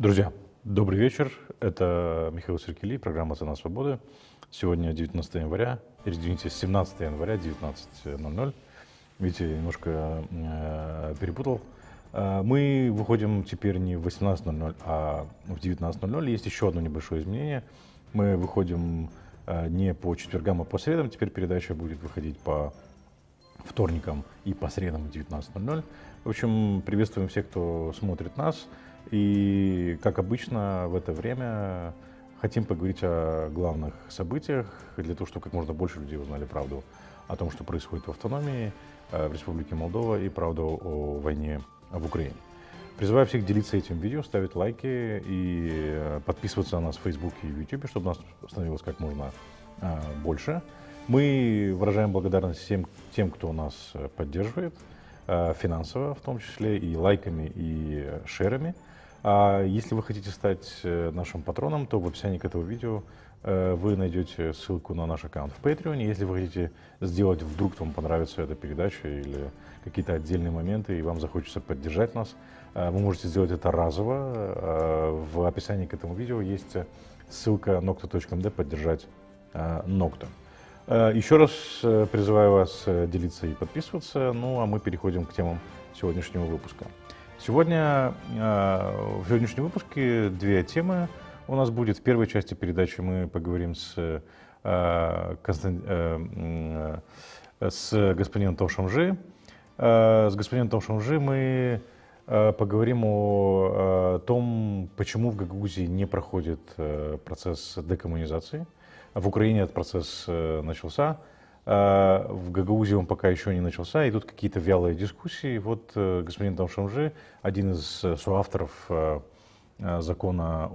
Друзья, добрый вечер. Это Михаил Серкели, программа «Цена свободы». Сегодня 19 января, извините, 17 января, 19:00. Видите, я немножко перепутал. Мы выходим теперь не в 18:00, а в 19:00. Есть еще одно небольшое изменение. Мы выходим не по четвергам, а по средам. Теперь передача будет выходить по вторникам и по средам в 19:00. В общем, приветствуем всех, кто смотрит нас. И, как обычно, в это время хотим поговорить о главных событиях, для того, чтобы как можно больше людей узнали правду о том, что происходит в автономии, в Республике Молдова и правду о войне в Украине. Призываю всех делиться этим видео, ставить лайки и подписываться на нас в Фейсбуке и в Ютубе, чтобы нас становилось как можно больше. Мы выражаем благодарность всем тем, кто нас поддерживает, финансово в том числе, и лайками, и шерами. А если вы хотите стать нашим патроном, то в описании к этому видео вы найдете ссылку на наш аккаунт в Patreon. Если вы хотите сделать, вдруг вам понравится эта передача или какие-то отдельные моменты, и вам захочется поддержать нас, вы можете сделать это разово. В описании к этому видео есть ссылка nocta.md «Поддержать Nocta». Еще раз призываю вас делиться и подписываться, ну а мы переходим к темам сегодняшнего выпуска. Сегодня в сегодняшнем выпуске две темы у нас будет. В первой части передачи мы поговорим с господином Товшамжи. С господином Товшамжи мы поговорим о том, почему в Гагаузии не проходит процесс декоммунизации. В Украине этот процесс начался, в Гагаузии он пока еще не начался, идут какие-то вялые дискуссии. Вот господин Товшамжи, один из соавторов закона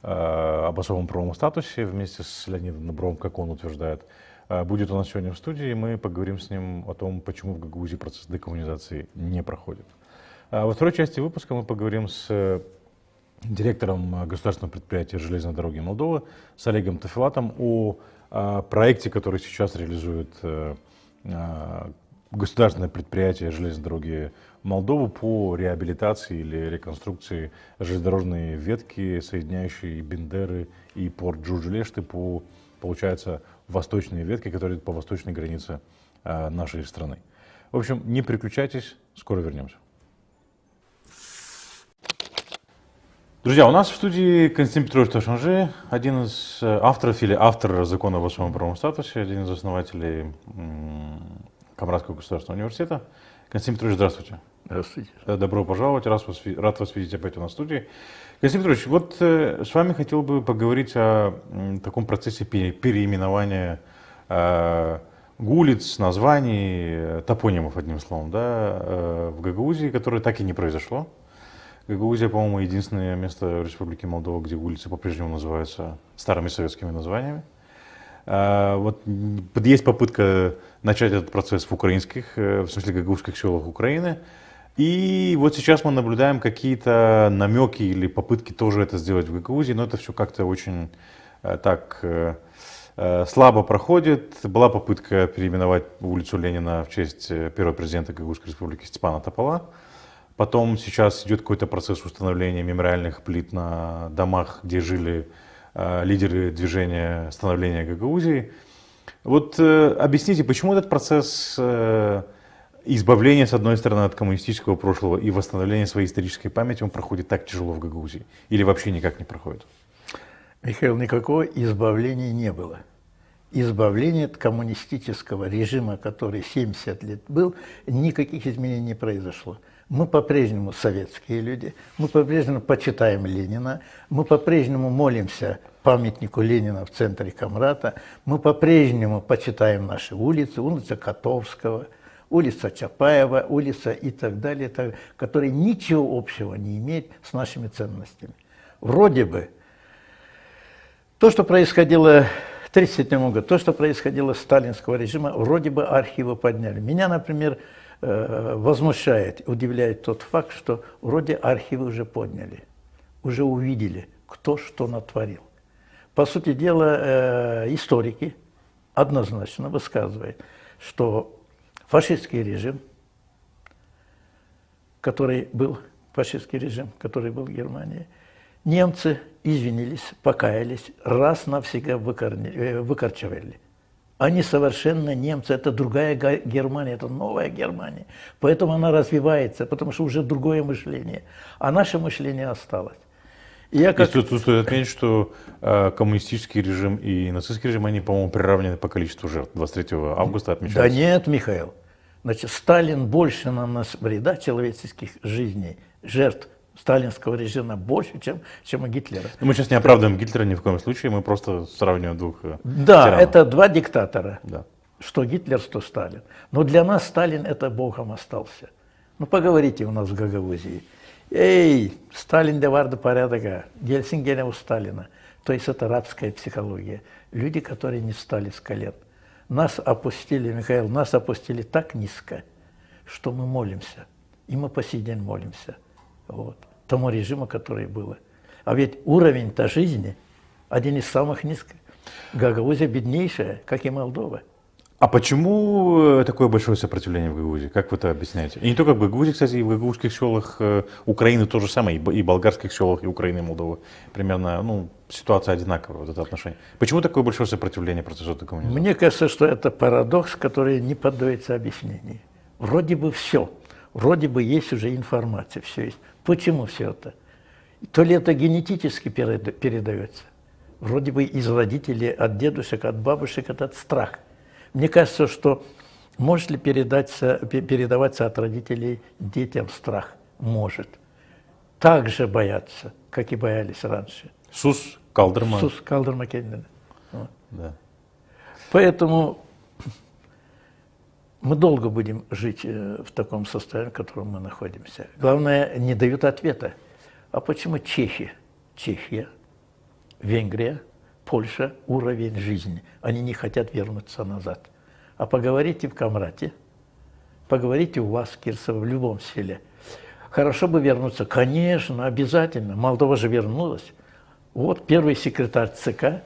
об особом правовом статусе, вместе с Леонидом Набровым, как он утверждает, будет у нас сегодня в студии, и мы поговорим с ним о том, почему в Гагаузии процесс декоммунизации не проходит. Во второй части выпуска мы поговорим с директором государственного предприятия «Железные дороги Молдовы» с Олегом Тафилатом о проекте, который сейчас реализует государственное предприятие «Железные дороги Молдовы» по реабилитации или реконструкции железнодорожной ветки, соединяющей Бендеры и порт Джурджулешты по, получается, восточной ветке, которая идет по восточной границе нашей страны. В общем, не переключайтесь, скоро вернемся. Друзья, у нас в студии Константин Петрович Товшамжи, один из авторов или автор закона об особом правовом статусе, один из основателей Камрадского государственного университета. Константин Петрович, здравствуйте. Здравствуйте. Добро пожаловать, рад вас видеть опять у нас в студии. Константин Петрович, вот с вами хотел бы поговорить о таком процессе переименования улиц, названий, топонимов, одним словом, да, в Гагаузии, которое так и не произошло. Гагаузия, по-моему, единственное место в Республике Молдова, где улицы по-прежнему называются старыми советскими названиями. Вот есть попытка начать этот процесс в украинских, в смысле гагаузских селах Украины. И вот сейчас мы наблюдаем какие-то намеки или попытки тоже это сделать в Гагаузии, но это все как-то очень так слабо проходит. Была попытка переименовать улицу Ленина в честь первого президента Гагаузской республики Степана Топола. Потом сейчас идет какой-то процесс установления мемориальных плит на домах, где жили лидеры движения становления Гагаузии. Вот объясните, почему этот процесс избавления, с одной стороны, от коммунистического прошлого и восстановления своей исторической памяти, он проходит так тяжело в Гагаузии? Или вообще никак не проходит? Михаил, никакого избавления не было. Избавление от коммунистического режима, который 70 лет был, никаких изменений не произошло. Мы по-прежнему советские люди, мы по-прежнему почитаем Ленина, мы по-прежнему молимся памятнику Ленина в центре Камрата, мы по-прежнему почитаем наши улицы, улица Котовского, улица Чапаева, улица и так далее, которые ничего общего не имеют с нашими ценностями. Вроде бы то, что происходило в 1937 году, то, что происходило с сталинского режима, вроде бы архивы подняли. Меня, например, возмущает, удивляет тот факт, что вроде архивы уже подняли, уже увидели, кто что натворил. По сути дела, историки однозначно высказывают, что фашистский режим, который был фашистский режим, который был в Германии, немцы извинились, покаялись, раз навсегда выкорчевали. Они совершенно немцы, это другая Германия, это новая Германия. Поэтому она развивается, потому что уже другое мышление. А наше мышление осталось. И я как... Тут стоит отметить, что коммунистический режим и нацистский режим, они, по-моему, приравнены по количеству жертв. 23 августа отмечается. Да нет, Михаил. Значит, Сталин больше нанес вреда человеческих жизней, жертв сталинского режима больше, чем у Гитлера. Но мы сейчас не оправдываем Гитлера ни в коем случае, мы просто сравниваем двух Да, тиранов. это два диктатора, Да. что Гитлер, что Сталин. Но для нас Сталин это богом остался. Ну, поговорите у нас в Гагаузии. Эй, Сталин де варда порядка, Гельсингене у Сталина. То есть это рабская психология. Люди, которые не встали с колен. Нас опустили, Михаил, нас опустили так низко, что мы молимся. И мы по сей день молимся. Вот, тому режиму, который было. А ведь уровень-то жизни один из самых низких. Гагаузия беднейшая, как и Молдова. А почему такое большое сопротивление в Гагаузии? Как вы это объясняете? И не только в Гагаузии, кстати, и в гагаузских селах Украины то же самое, и болгарских селах, и Украины, и Молдовы. Примерно, ну, ситуация одинаковая, вот это отношение. Почему такое большое сопротивление процессу декоммунизации? Мне кажется, что это парадокс, который не поддается объяснению. Вроде бы все, вроде бы есть уже информация, все есть. Почему все это? То ли это генетически передается, вроде бы из родителей, от дедушек, от бабушек этот страх. Мне кажется, что может ли передаваться от родителей детям страх? Может. Так же боятся, как и боялись раньше. Сус Калдырма. Сус Калдырма Кендина. Вот. Да. Поэтому мы долго будем жить в таком состоянии, в котором мы находимся. Главное, не дают ответа. А почему Чехия, Венгрия, Польша, уровень жизни? Они не хотят вернуться назад. А поговорите в Камрате, поговорите у вас, Кирсово, в любом селе. Хорошо бы вернуться. Конечно, обязательно. Молдова же вернулась. Вот первый секретарь ЦК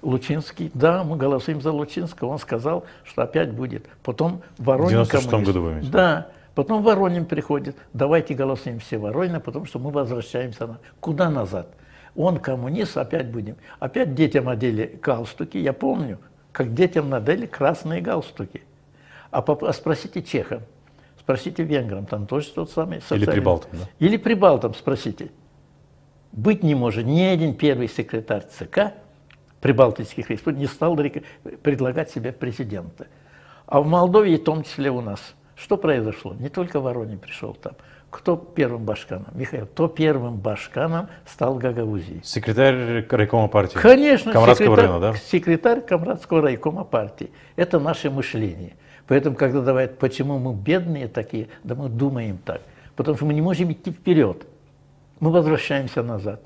Лучинский. Да, мы голосуем за Лучинского. Он сказал, что опять будет. Потом Воронин. В 96-м году вы имеете? Да. Потом Воронин приходит. Давайте голосуем все Воронина, потому что мы возвращаемся. Куда назад? Он коммунист, опять будем. Опять детям одели галстуки. Я помню, как детям надели красные галстуки. А спросите чехам, спросите венграм, там тоже тот самый социализм. Или прибалтам, да? Или прибалтам спросите. Быть не может. Ни один первый секретарь ЦК прибалтийских республик не стал предлагать себе президента. А в Молдове, и в том числе у нас, что произошло? Не только Воронин пришел там. Кто первым башканом? Михаил, кто первым башканом стал Гагаузии? Секретарь райкома партии. Конечно, Камрадского района, да? Секретарь Камрадского райкома партии. Это наше мышление. Поэтому, когда говорят, почему мы бедные такие, да мы думаем так. Потому что мы не можем идти вперед. Мы возвращаемся назад.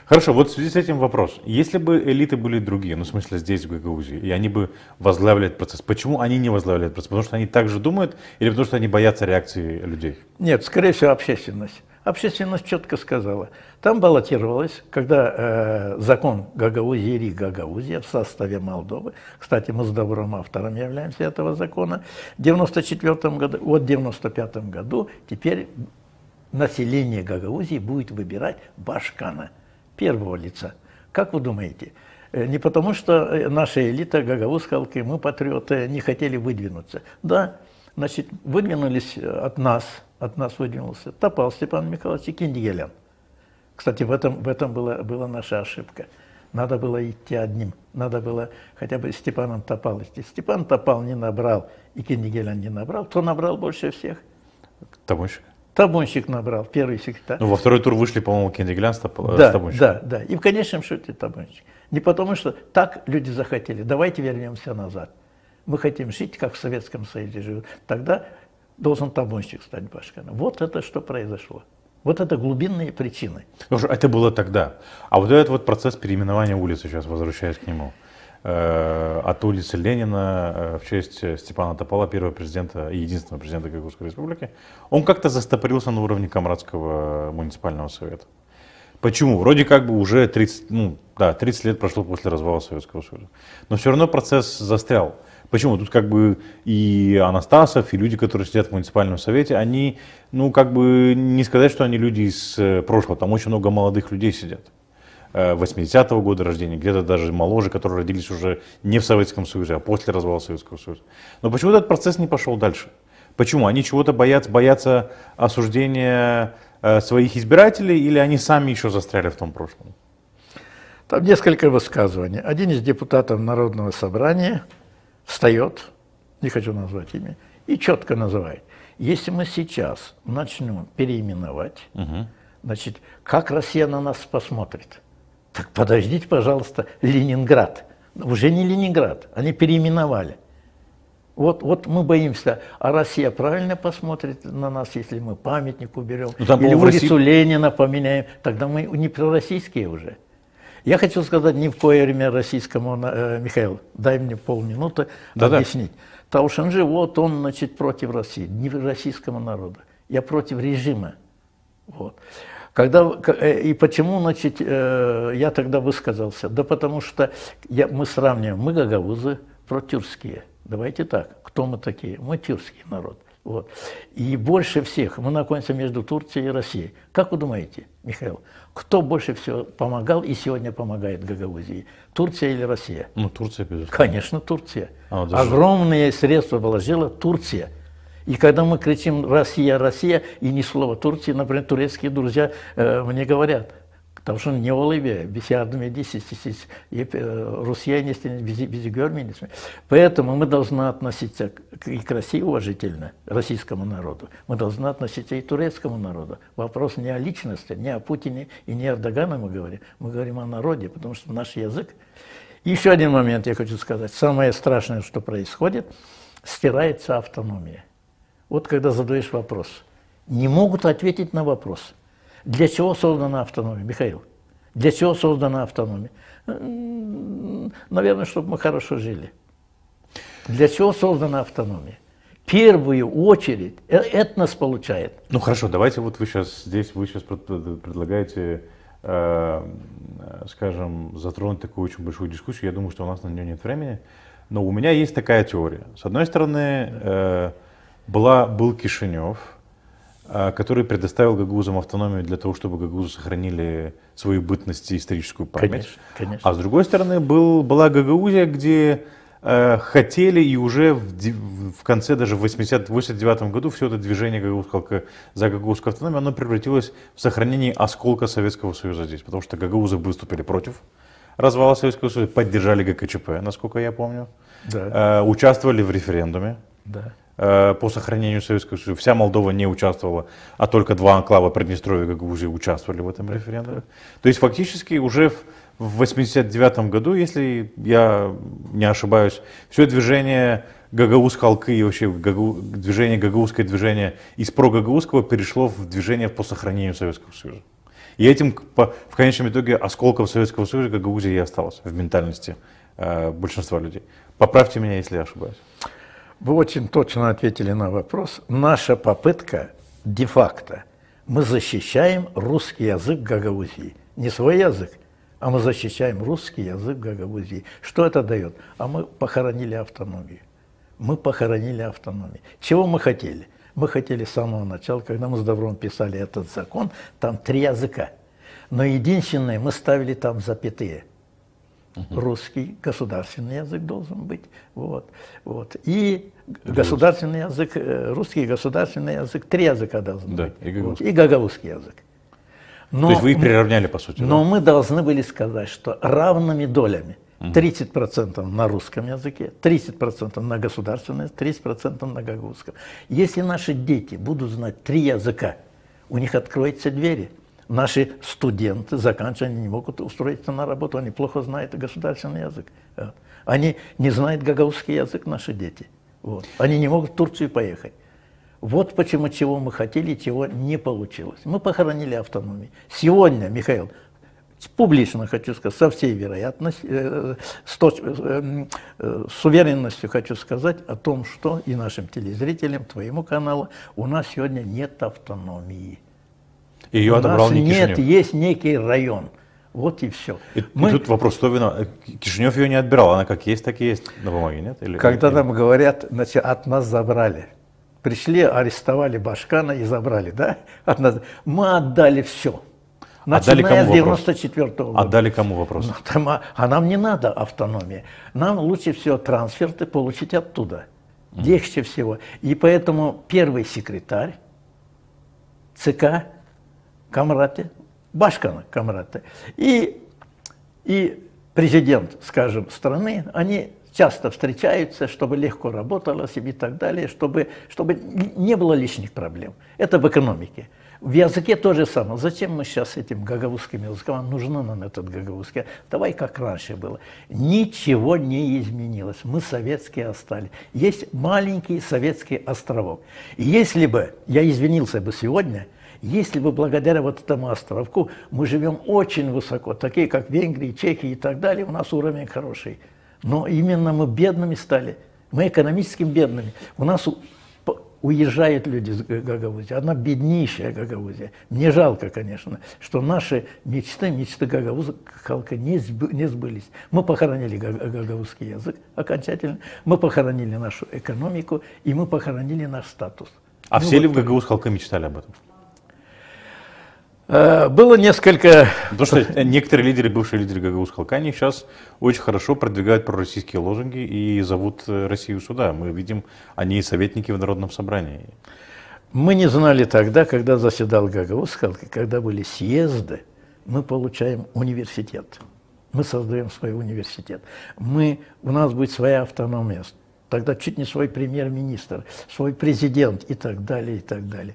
Хорошо, вот в связи с этим вопрос. Если бы элиты были другие, ну, в смысле здесь, в Гагаузии, и они бы возглавляли этот процесс, почему они не возглавляют процесс? Потому что они так же думают или потому что они боятся реакции людей? Нет, скорее всего, общественность. Общественность четко сказала. Там баллотировалось, когда закон Гагаузии, Гагаузия в составе Молдовы, кстати, мы с добрым автором являемся этого закона, в 1994 году, вот в 1995 году теперь население Гагаузии будет выбирать башкана, первого лица. Как вы думаете? Не потому, что наша элита гагаузская, мы, патриоты, не хотели выдвинуться. Да, значит, выдвинулись от нас выдвинулся Топал Степан Михайлович и Киндигелян. Кстати, в этом была наша ошибка. Надо было идти одним, надо было хотя бы Степаном Топал идти. Степан Топал не набрал, и Киндигелян не набрал. Кто набрал больше всех? Табунщик. Табунщик набрал, первый секретарь. Ну, во второй тур вышли, по-моему, Киндигелян с Табунщиком. Да. И в конечном счете Табунщик. Не потому, что так люди захотели. Давайте вернемся назад. Мы хотим жить, как в Советском Союзе живут. Тогда должен Табунщик стать башканом. Вот это что произошло. Вот это глубинные причины. Слушай, это было тогда. А вот этот вот процесс переименования улицы, сейчас возвращаясь к нему, от улицы Ленина в честь Степана Топала, первого президента и единственного президента Гагаузской республики, он как-то застопорился на уровне Камрадского муниципального совета. Почему? Вроде как бы уже 30 лет прошло после развала Советского Союза. Но все равно процесс застрял. Почему? Тут как бы и Анастасов, и люди, которые сидят в муниципальном совете, они, ну как бы не сказать, что они люди из прошлого, там очень много молодых людей сидят. 80-го года рождения, где-то даже моложе, которые родились уже не в Советском Союзе, а после развала Советского Союза. Но почему этот процесс не пошел дальше? Почему? Они чего-то боятся осуждения своих избирателей, или они сами еще застряли в том прошлом? Там несколько высказываний. Один из депутатов Народного собрания встает, не хочу назвать имя, и четко называет: если мы сейчас начнем переименовать, значит, как Россия на нас посмотрит? Так подождите, пожалуйста, Ленинград. Уже не Ленинград, они переименовали. Вот мы боимся, а Россия правильно посмотрит на нас, если мы памятник уберем, или улицу Ленина поменяем, тогда мы не пророссийские уже. Я хочу сказать ни в кое время российскому, Михаил, дай мне полминуты объяснить. Таушенджи, вот он, значит, против России, не российского народа. Я против режима. Вот. И почему, значит, я тогда высказался? Да потому что мы сравниваем, мы гагаузы протюркские. Давайте так, кто мы такие? Мы тюркский народ. Вот. И больше всех мы находимся между Турцией и Россией. Как вы думаете, Михаил, кто больше всего помогал и сегодня помогает Гагаузии? Турция или Россия? Ну, Турция, безусловно. Конечно, Турция. Огромные средства вложила Турция. И когда мы кричим «Россия, Россия» и ни слова Турции, например, турецкие друзья мне говорят, потому что не olayı biz yardım ediyoruz, siz Rusya bizi görmediniz mi? Поэтому мы должны относиться и к России уважительно, российскому народу. Мы должны относиться и к турецкому народу. Вопрос не о личности, не о Путине и не о Эрдогане мы говорим о народе, потому что наш язык. Еще один момент я хочу сказать. Самое страшное, что происходит, стирается автономия. Вот когда задаешь вопрос, не могут ответить на вопрос. Для чего создана автономия, Михаил? Для чего создана автономия? Наверное, чтобы мы хорошо жили. Для чего создана автономия? В первую очередь этнос получает. Ну хорошо, давайте вот вы сейчас предлагаете, скажем, затронуть такую очень большую дискуссию. Я думаю, что у нас на нее нет времени. Но у меня есть такая теория. С одной стороны, был Кишинев, который предоставил гагаузам автономию для того, чтобы гагаузы сохранили свою бытность и историческую память. Конечно, конечно. А с другой стороны, была Гагаузия, где хотели, и уже в конце, даже в 1989 году, все это движение за гагаузскую автономию, оно превратилось в сохранение осколка Советского Союза здесь. Потому что гагаузы выступили против развала Советского Союза, поддержали ГКЧП, насколько я помню, участвовали в референдуме. Да. По сохранению Советского Союза. Вся Молдова не участвовала, а только два анклава Приднестровья и Гагаузии участвовали в этом референдуме. То есть фактически уже в 1989 году, если я не ошибаюсь, все движение Гагаузской-Халкы и вообще гагаузское движение из прогагаузского перешло в движение по сохранению Советского Союза. И этим в конечном итоге осколком Советского Союза Гагаузия и осталась в ментальности большинства людей. Поправьте меня, если я ошибаюсь. Вы очень точно ответили на вопрос. Наша попытка де-факто. Мы защищаем русский язык Гагаузии. Не свой язык, а мы защищаем русский язык Гагаузии. Что это дает? А мы похоронили автономию. Мы похоронили автономию. Чего мы хотели? Мы хотели с самого начала, когда мы с Давровым писали этот закон, там 3 языка. Но единственное, мы ставили там запятые. Русский государственный язык должен быть, и государственный язык, русский государственный язык, 3 языка должны быть, и гагаузский язык. То есть вы их приравняли, по сути? Но мы должны были сказать, что равными долями 30% на русском языке, 30% на государственном, 30% на гагаузском. Если наши дети будут знать 3 языка, у них откроются двери. Наши студенты, заканчивая, они не могут устроиться на работу, они плохо знают государственный язык. Они не знают гагаузский язык, наши дети. Они не могут в Турцию поехать. Вот почему, чего мы хотели, чего не получилось. Мы похоронили автономию. Сегодня, Михаил, публично хочу сказать, со всей вероятностью, с уверенностью хочу сказать о том, что и нашим телезрителям, твоему каналу, у нас сегодня нет автономии. Ее отобрал не Кишинев. Нет, есть некий район. Вот и все. И тут вопрос, кто виноват? Кишинев ее не отбирал, она как есть, так и есть на бумаге, нет? Когда нам говорят, значит, от нас забрали. Пришли, арестовали Башкана и забрали, да? От нас. Мы отдали все. Начиная с 94-го года. Отдали кому вопрос? А нам не надо автономия. Нам лучше всего трансферты получить оттуда. Легче всего. И поэтому первый секретарь ЦК Камраты, Башкана Камраты, и президент, скажем, страны, они часто встречаются, чтобы легко работалось и так далее, чтобы не было лишних проблем. Это в экономике. В языке то же самое. Зачем мы сейчас этим гагаузским языком? Нужно нам этот гагаузский. Давай как раньше было. Ничего не изменилось. Мы советские остались. Есть маленький советский островок. И если бы, я извинился бы сегодня, если бы благодаря вот этому островку мы живем очень высоко, такие как Венгрия, Чехия и так далее, у нас уровень хороший. Но именно мы бедными стали. Мы экономически бедными. У нас уезжают люди из Гагаузии. Одна беднейшая Гагаузия. Мне жалко, конечно, что наши мечты гагаузка не сбылись. Мы похоронили гагаузский язык окончательно, мы похоронили нашу экономику и мы похоронили наш статус. А все ли в Гагаузхалка мечтали об этом? Было несколько... Потому что некоторые лидеры, бывшие лидеры Гагаузхалка, они сейчас очень хорошо продвигают пророссийские лозунги и зовут Россию сюда. Мы видим, они советники в Народном собрании. Мы не знали тогда, когда заседал Гагаузхалка, когда были съезды, мы получаем университет. Мы создаем свой университет. У нас будет своя автономия. Тогда чуть не свой премьер-министр, свой президент и так далее, и так далее.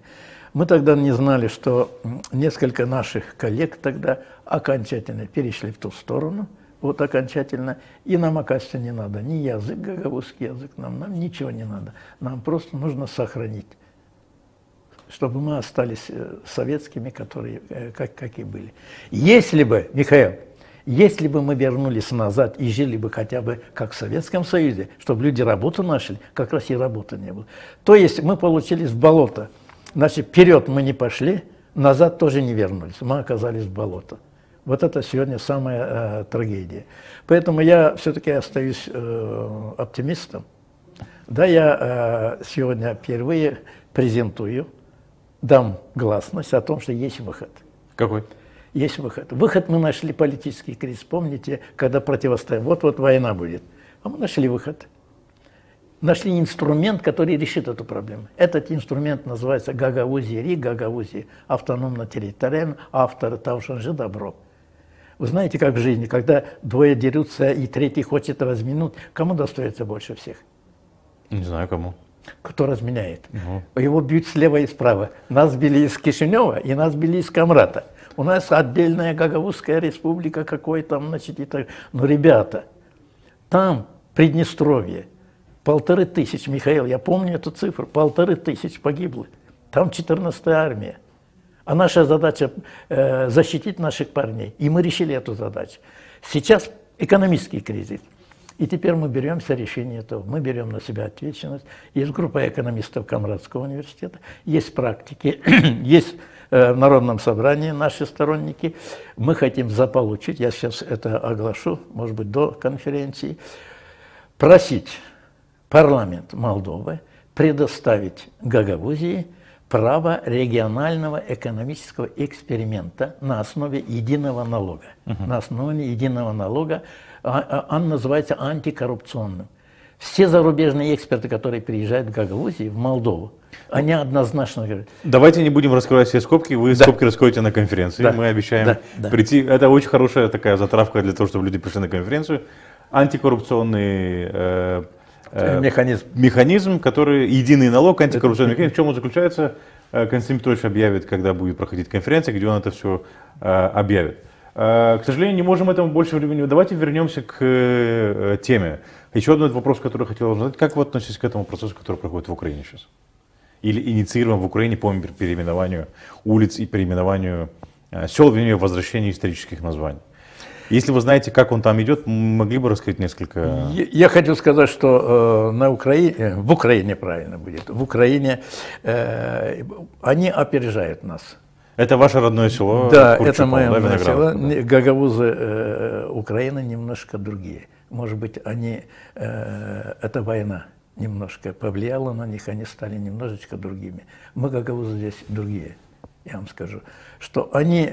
Мы тогда не знали, что несколько наших коллег тогда окончательно перешли в ту сторону, вот окончательно, и нам, оказывается, не надо ни язык, гагаузский язык, нам ничего не надо. Нам просто нужно сохранить, чтобы мы остались советскими, которые как и были. Если бы, Михаил, если бы мы вернулись назад и жили бы хотя бы как в Советском Союзе, чтобы люди работу нашли, как раз и работы не было. То есть мы получились в болото. Значит, вперед мы не пошли, назад тоже не вернулись. Мы оказались в болото. Вот это сегодня самая трагедия. Поэтому я все-таки остаюсь оптимистом. Да, я сегодня впервые презентую, дам гласность о том, что есть выход. Какой? Есть выход. Выход мы нашли, политический кризис. Помните, когда противостоим, вот война будет. А мы нашли выход. Нашли инструмент, который решит эту проблему. Этот инструмент называется Гагаузия, Гагаузия, автономно-территориально, автор Тавшанжи Добро. Вы знаете, как в жизни, когда двое дерутся и третий хочет разминуть, кому достается больше всех? Не знаю, кому. Кто разменяет. Его бьют слева и справа. Нас били из Кишинева и нас били из Камрата. У нас отдельная Гагаузская республика, какой там, значит, и так. Но, ребята, там Приднестровье, 1500, Михаил, я помню эту цифру, 1500 погибло. Там 14-я армия. А наша задача защитить наших парней. И мы решили эту задачу. Сейчас экономический кризис. И теперь мы беремся решения этого. Мы берем на себя ответственность. Есть группа экономистов Камрадского университета, есть практики, есть в Народном собрании наши сторонники. Мы хотим заполучить, я сейчас это оглашу, может быть, до конференции, просить парламент Молдовы предоставить Гагаузии право регионального экономического эксперимента на основе единого налога. На основе единого налога он называется антикоррупционным. Все зарубежные эксперты, которые приезжают в Гагаузию, в Молдову, они однозначно говорят. Давайте не будем раскрывать все скобки, вы скобки раскроете на конференции, мы обещаем прийти. Это очень хорошая такая затравка для того, чтобы люди пришли на конференцию. Антикоррупционный механизм, который единый налог, антикоррупционный механизм. В чем он заключается? Константин Петрович объявит, когда будет проходить конференция, где он это все объявит. К сожалению, не можем этому больше времени. Давайте вернемся к теме. Еще один вопрос, который я хотел задать. Как вы относитесь к этому процессу, который проходит в Украине сейчас? Или инициирован в Украине по переименованию улиц и переименованию сел, вернее, возвращению исторических названий? Если вы знаете, как он там идет, могли бы раскрыть несколько... Я хочу сказать, что в Украине правильно будет, в Украине они опережают нас. Это ваше родное село? Да, Курчуково, это мое да, родное село. Виноградовка, да. Гагаузы Украины немножко другие. Может быть, эта война немножко повлияла на них, они стали немножечко другими. Мы, гагаузы, здесь другие, я вам скажу. Что они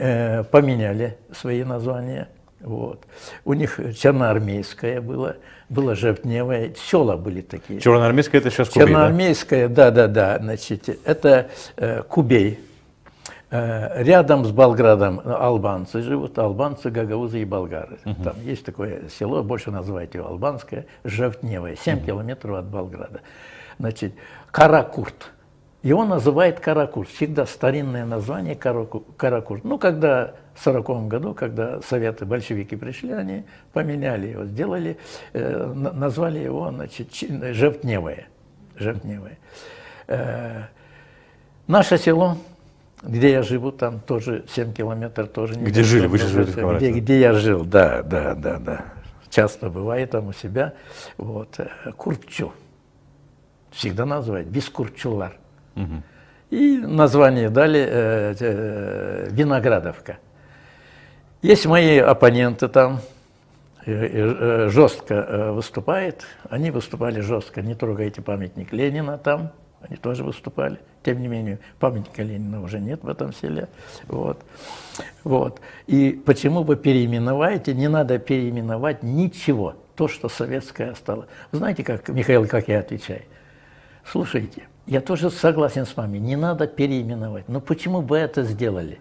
поменяли свои названия. Вот. У них черноармейское было жовтневое, села были такие. Черноармейская это сейчас Кубей, да? Черноармейское, да, значит, это Кубей. Рядом с Болградом албанцы живут, албанцы, гагаузы и болгары. Там есть такое село, больше называют его албанское, Жовтневое, 7 километров от Болграда. Значит, Каракурт. Его называют Каракурт, всегда старинное название Каракурт. Ну, когда в 1940 году, когда советы, большевики пришли, они поменяли его, сделали, назвали его, значит, Жовтневое. Жовтневое. Наше село, где я живу, там тоже 7 километров, тоже не. Где жили? Вы сейчас живете в Хабаровске? Где я жил, да. Часто бывает там у себя. Вот. Курчу. Всегда называют Бескурчулар. И название дали Виноградовка. Есть мои оппоненты там, жестко выступают. Они выступали жестко, не трогайте памятник Ленина там. Они тоже выступали. Тем не менее, памятника Ленина уже нет в этом селе. Вот. И почему вы переименоваете? Не надо переименовать ничего. То, что советское осталось. Вы знаете, как, Михаил, как я отвечаю? Слушайте, я тоже согласен с вами. Не надо переименовать. Но почему вы это сделали?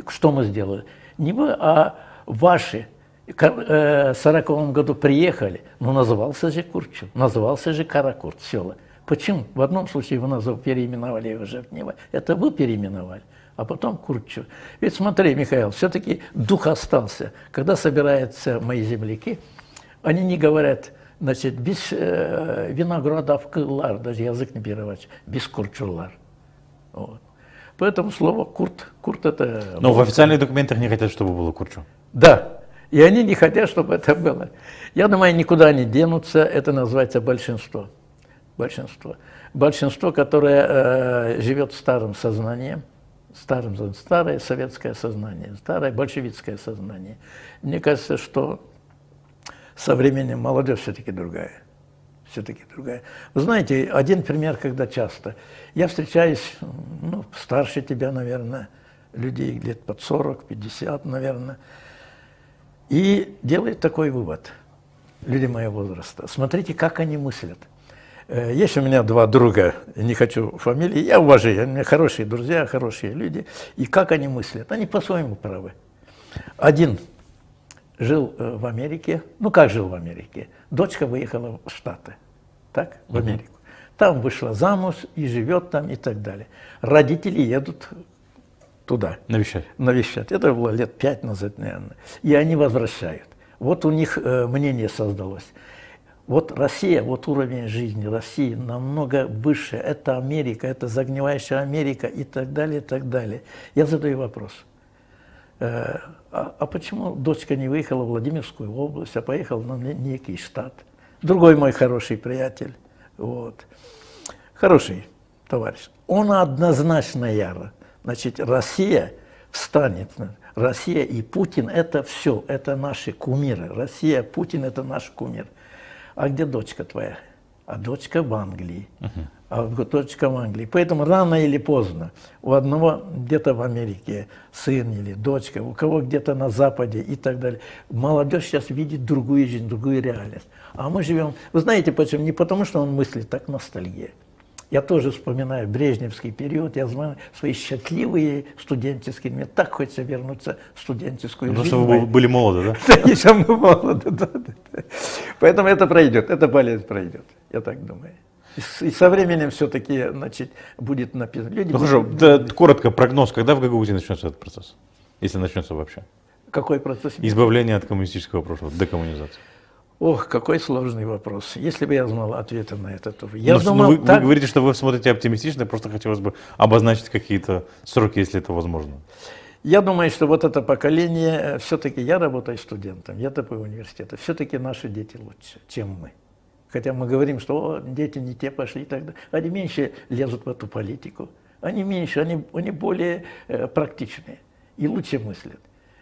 Что мы сделали? Не вы, а ваши. В 1940 году приехали. Но назывался же Курчу. Назывался же Каракурт, села. Почему? В одном случае вы переименовали его Жовтнево, это вы переименовали, а потом Курчу. Ведь смотри, Михаил, все-таки дух остался. Когда собираются мои земляки, они не говорят, значит, без Виноградовкылар, даже язык не переводится, без Курчулар. Вот. Поэтому слово курт это... Но в официальных документах не хотят, чтобы было Курчу. Да, и они не хотят, чтобы это было. Я думаю, никуда не денутся, это называется большинство. Большинство, которое живет старым сознанием, старое советское сознание, старое большевистское сознание. Мне кажется, что со временем молодежь все-таки другая. Вы знаете, один пример, когда часто. Я встречаюсь, старше тебя, наверное, людей лет под 40, 50, наверное, и делают такой вывод, люди моего возраста. Смотрите, как они мыслят. Есть у меня два друга, не хочу фамилии, я уважаю, у меня хорошие друзья, хорошие люди, и как они мыслят, они по-своему правы. Один жил в Америке, как жил в Америке, дочка выехала в Штаты, так, в Америку. Там вышла замуж и живет там и так далее. Родители едут туда. Навещать. Это было лет 5 назад, наверное. И они возвращают. Вот у них мнение создалось. Вот Россия, вот уровень жизни России намного выше. Это Америка, это загнивающая Америка и так далее, и так далее. Я задаю вопрос. А почему дочка не выехала в Владимирскую область, а поехала на некий штат? Другой мой хороший приятель, хороший товарищ, он однозначно яро. Значит, Россия встанет. Россия и Путин – это все, это наши кумиры. Россия, Путин – это наш кумир. А где дочка твоя? А дочка в Англии. Дочка в Англии. Поэтому рано или поздно у одного где-то в Америке сын или дочка, у кого где-то на Западе и так далее. Молодежь сейчас видит другую жизнь, другую реальность. А мы живем... Вы знаете почему? Не потому, что он мыслит, так ностальгия. Я тоже вспоминаю брежневский период, я знаю свои счастливые студенческие, мне так хочется вернуться в студенческую жизнь. Потому что вы были молоды, да? Да, еще мы молоды, да. Поэтому это пройдет, эта болезнь пройдет, я так думаю. И со временем все-таки, значит, будет написано. Хорошо, коротко прогноз, когда в Гагаузии начнется этот процесс? Если начнется вообще. Какой процесс? Избавление от коммунистического прошлого, декоммунизация. Ох, какой сложный вопрос. Если бы я знал ответы на это, то... Вы говорите, что вы смотрите оптимистично, просто хотелось бы обозначить какие-то сроки, если это возможно. Я думаю, что вот это поколение, все-таки я работаю студентом, я ТП университета, все-таки наши дети лучше, чем мы. Хотя мы говорим, что дети не те пошли и так далее. Они меньше лезут в эту политику. Они меньше, они более практичные и лучше мыслят.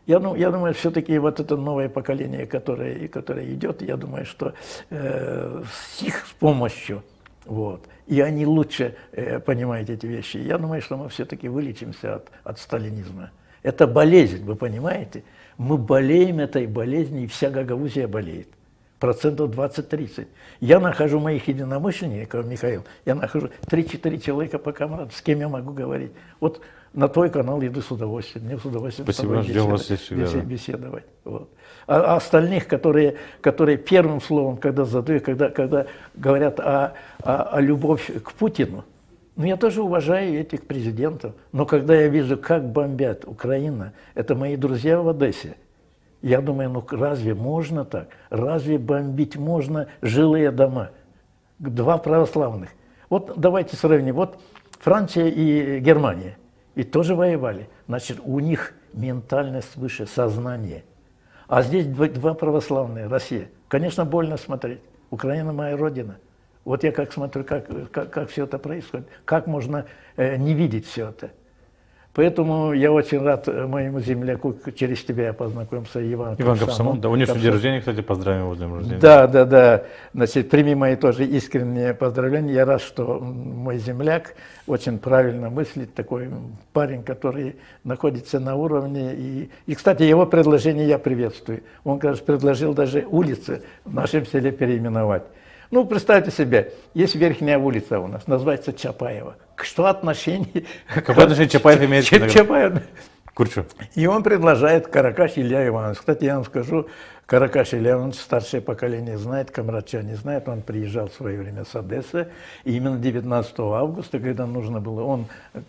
Я думаю, все-таки вот это новое поколение, которое идет, я думаю, что с их помощью, вот, и они лучше понимают эти вещи. Я думаю, что мы все-таки вылечимся от сталинизма. Это болезнь, вы понимаете? Мы болеем этой болезнью, и вся Гагаузия болеет. 20-30%. Я нахожу моих единомышленников, Михаил, я нахожу 3-4 человека по команде, с кем я могу говорить. Вот на твой канал иду с удовольствием, мне с удовольствием Спасибо, ждем вас здесь всегда. беседовать. Вот. А остальных, которые первым словом, когда задают, когда говорят о любовь к Путину, ну, я тоже уважаю этих президентов, но когда я вижу, как бомбят Украину, это мои друзья в Одессе, я думаю, ну разве можно так? Разве бомбить можно жилые дома? Два православных. Вот давайте сравним. Вот Франция и Германия. И тоже воевали. Значит, у них ментальность выше, сознание. А здесь два православные, Россия. Конечно, больно смотреть. Украина моя родина. Вот я как смотрю, как все это происходит. Как можно не видеть все это. Поэтому я очень рад моему земляку, через тебя я познакомился, Иван Капсамон. Да, у него день рождения, кстати, поздравим его с днем рождения. Да. Значит, прими мои тоже искренние поздравления. Я рад, что мой земляк очень правильно мыслит, такой парень, который находится на уровне. И, кстати, его предложение я приветствую. Он, кажется, предложил даже улицы в нашем селе переименовать. Ну, представьте себе, есть верхняя улица у нас, называется Чапаева. Что отношение? Какое отношение Чапаев имеет к Чапаев? Курчу. И он предложает Каракаш Илья Иванович. Кстати, я вам скажу, Каракаш Илья Иванович, старшее поколение знает, камрадчане знают, он приезжал в свое время с Одессы, и именно 19 августа, когда нужно было, он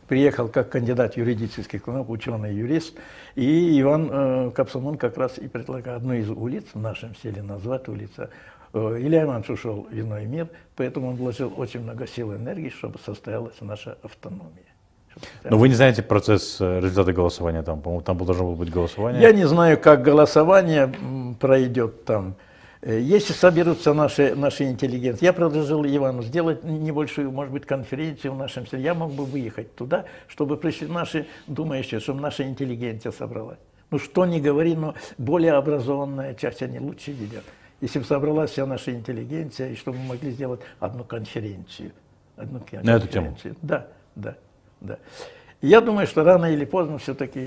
приехал как кандидат юридических наук, ученый-юрист, и Иван Капсамон как раз и предлагал одну из улиц в нашем селе назвать улица. Илья Иванович ушел в иной мир, поэтому он вложил очень много сил и энергии, чтобы состоялась наша автономия. Но вы не знаете процесс, результаты голосования там? По-моему, там должно было быть голосование. Я не знаю, как голосование пройдет там. Если соберутся наши интеллигенции, я предложил Ивану сделать небольшую, может быть, конференцию в нашем селе. Я мог бы выехать туда, чтобы пришли наши думающие, чтобы наша интеллигенция собралась. Ну, что ни говори, но более образованная часть, они лучше видят. Если бы собралась вся наша интеллигенция, и чтобы мы могли сделать одну конференцию. На эту тему? Да. Я думаю, что рано или поздно все-таки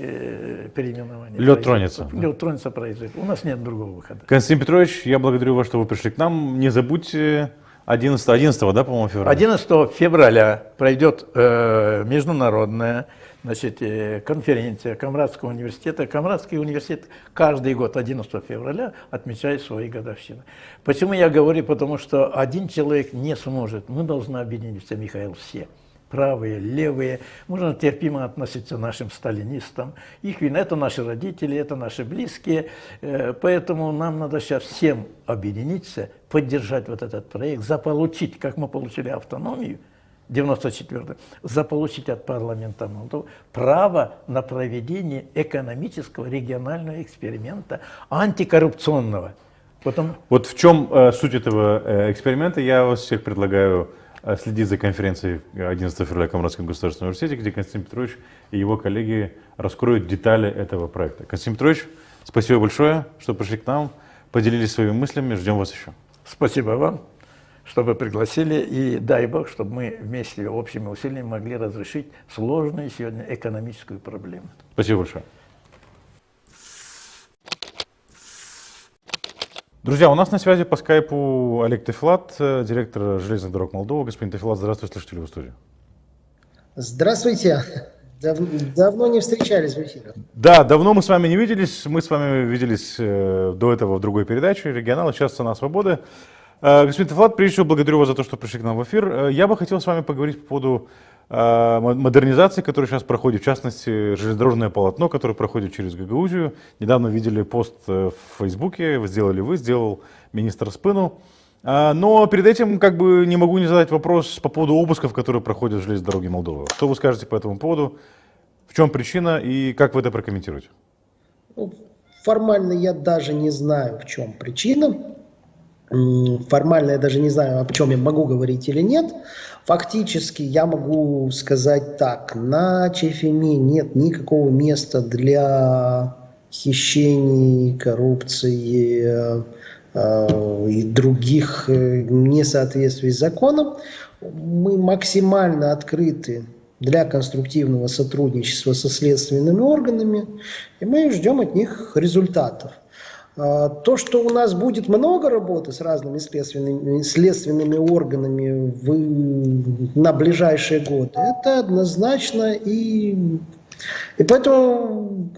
переименование Лед тронется. Лед тронется, произойдет. У нас нет другого выхода. Константин Петрович, я благодарю вас, что вы пришли к нам. Не забудьте 11, да, по-моему, февраля? 11 февраля пройдет международная, значит, конференция Камрадского университета. Камрадский университет каждый год 11 февраля отмечает свои годовщины. Почему я говорю? Потому что один человек не сможет. Мы должны объединиться, Михаил, все. Правые, левые, можно терпимо относиться к нашим сталинистам. Их вина, это наши родители, это наши близкие. Поэтому нам надо сейчас всем объединиться, поддержать вот этот проект, заполучить, как мы получили автономию в 1994-м, заполучить от парламента Молдовы право на проведение экономического регионального эксперимента антикоррупционного. Вот в чем суть этого эксперимента, я вас всех предлагаю следить за конференцией 11 февраля в Камрадском государственном университете, где Константин Петрович и его коллеги раскроют детали этого проекта. Константин Петрович, спасибо большое, что пришли к нам, поделились своими мыслями, ждем вас еще. Спасибо вам, что вы пригласили, и дай Бог, чтобы мы вместе общими усилиями могли разрешить сложную сегодня экономическую проблему. Спасибо большое. Друзья, у нас на связи по скайпу Олег Тефилат, директор железных дорог Молдовы. Господин Тефилат, здравствуйте, слушатели в студии. Здравствуйте. Давно не встречались в эфире. Да, давно мы с вами не виделись. Мы с вами виделись до этого в другой передаче «Регионал», сейчас «Цена свободы». Господин Тефилат, прежде всего благодарю вас за то, что пришли к нам в эфир. Я бы хотел с вами поговорить по поводу модернизации, которая сейчас проходит, в частности, железнодорожное полотно, которое проходит через Гагаузию. Недавно видели пост в Фейсбуке, сделал министр Спину. Но перед этим как бы не могу не задать вопрос по поводу обысков, которые проходят в железной дороге Молдовы. Что вы скажете по этому поводу? В чем причина и как вы это прокомментируете? Ну, формально я даже не знаю, в чем причина. формально я даже не знаю, о чем я могу говорить или нет. Фактически я могу сказать так. На ЧФМИ нет никакого места для хищений, коррупции и других несоответствий с законом. Мы максимально открыты для конструктивного сотрудничества со следственными органами, и мы ждем от них результатов. То, что у нас будет много работы с разными следственными органами на ближайшие годы, это однозначно. И поэтому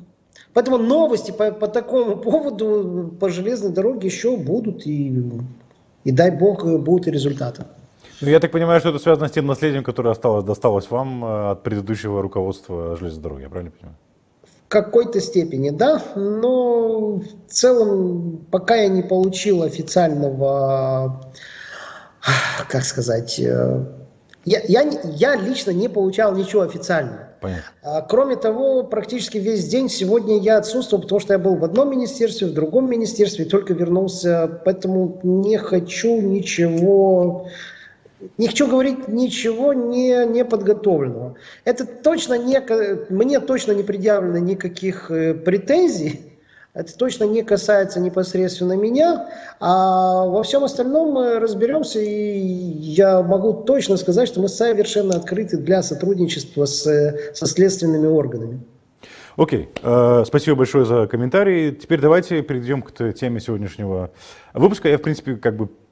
новости по такому поводу по железной дороге еще будут, и дай бог будут и результаты. Ну, я так понимаю, что это связано с тем наследием, которое досталось вам от предыдущего руководства железной дороги, я правильно понимаю? В какой-то степени, да, но в целом, пока я не получил официального, как сказать, я лично не получал ничего официального. Понятно. Кроме того, практически весь день сегодня я отсутствовал, потому что я был в одном министерстве, в другом министерстве, и только вернулся, поэтому не хочу говорить ничего не подготовленного. Это точно мне точно не предъявлено никаких претензий. Это точно не касается непосредственно меня. А во всем остальном мы разберемся. И я могу точно сказать, что мы совершенно открыты для сотрудничества со следственными органами. Окей. Спасибо большое за комментарии. Теперь давайте перейдем к теме сегодняшнего выпуска. Я, в принципе,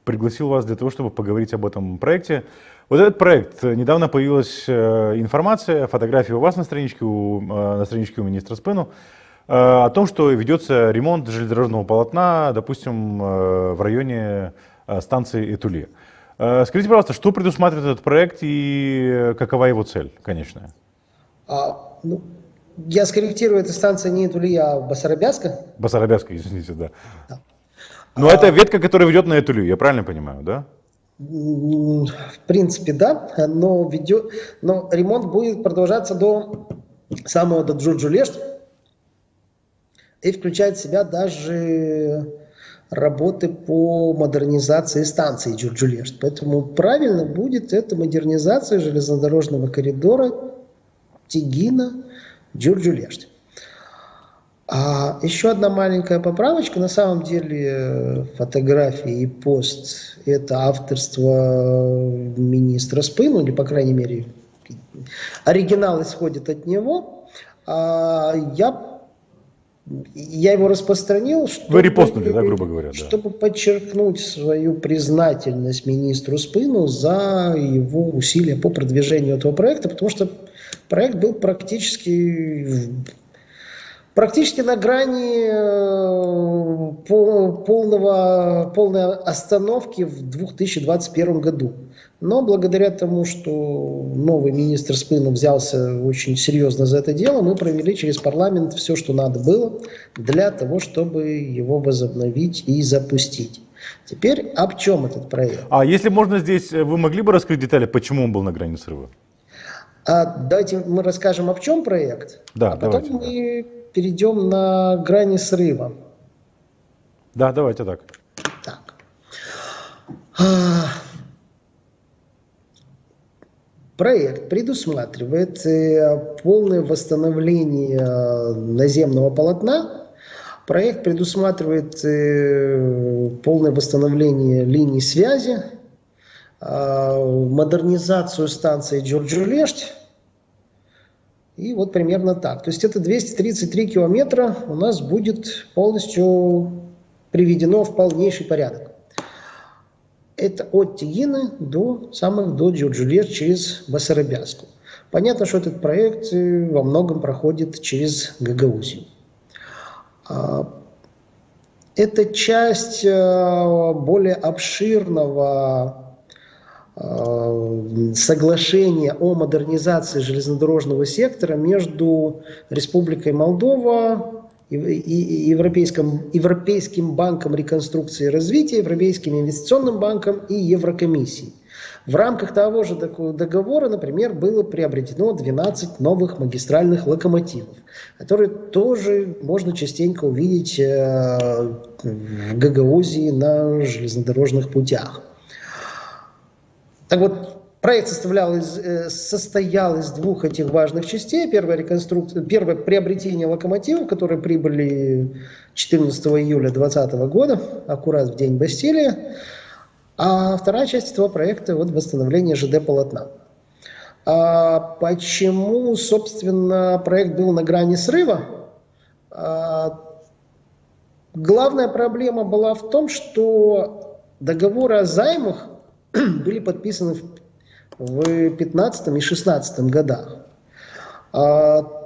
пригласил вас для того, чтобы поговорить об этом проекте. Вот этот проект, недавно появилась информация, фотография у вас на страничке у министра Спину, о том, что ведется ремонт железнодорожного полотна, допустим, в районе станции Этуле. Скажите, пожалуйста, что предусматривает этот проект и какова его цель конечная? Я скорректирую, эта станция не Этуле, а Басарабяска. Басарабяска, извините, да. Но это ветка, которая ведет на Этулю, я правильно понимаю, да? В принципе, да, но ремонт будет продолжаться до Джурджулешт и включает в себя даже работы по модернизации станции Джурджулешт. Поэтому правильно будет это модернизация железнодорожного коридора Тегина-Джурджулешт. А еще одна маленькая поправочка. На самом деле фотографии и пост – это авторство министра Спину, или, по крайней мере, оригинал исходит от него. Я его распространил, Вы репостнули, да, грубо говоря, чтобы подчеркнуть свою признательность министру Спину за его усилия по продвижению этого проекта, потому что проект был практически на грани полной остановки в 2021 году. Но благодаря тому, что новый министр Спину взялся очень серьезно за это дело, мы провели через парламент все, что надо было для того, чтобы его возобновить и запустить. Теперь об чем этот проект? А если можно здесь, вы могли бы раскрыть детали, почему он был на грани срыва? Давайте мы расскажем, об чем проект, да, а потом мы перейдем на грани срыва. Да, давайте так. Проект предусматривает полное восстановление наземного полотна. Проект предусматривает полное восстановление линий связи, модернизацию станции Джурджулешт. И вот примерно так. То есть это 233 километра у нас будет полностью приведено в полнейший порядок. Это от Тегины до Джурджулешт через Басарабяску. Понятно, что этот проект во многом проходит через Гагаузию. Это часть более обширного соглашения о модернизации железнодорожного сектора между Республикой Молдова и Европейским банком реконструкции и развития, Европейским инвестиционным банком и Еврокомиссией. В рамках того же договора, например, было приобретено 12 новых магистральных локомотивов, которые тоже можно частенько увидеть в Гагаузии на железнодорожных путях. Так вот, проект состоял из двух этих важных частей. Первое приобретение локомотивов, которые прибыли 14 июля 2020 года, аккурат в день Бастилии. А вторая часть этого проекта – вот восстановление ЖД-полотна. Почему, собственно, проект был на грани срыва? Главная проблема была в том, что договоры о займах были подписаны в 2015 и 2016 годах.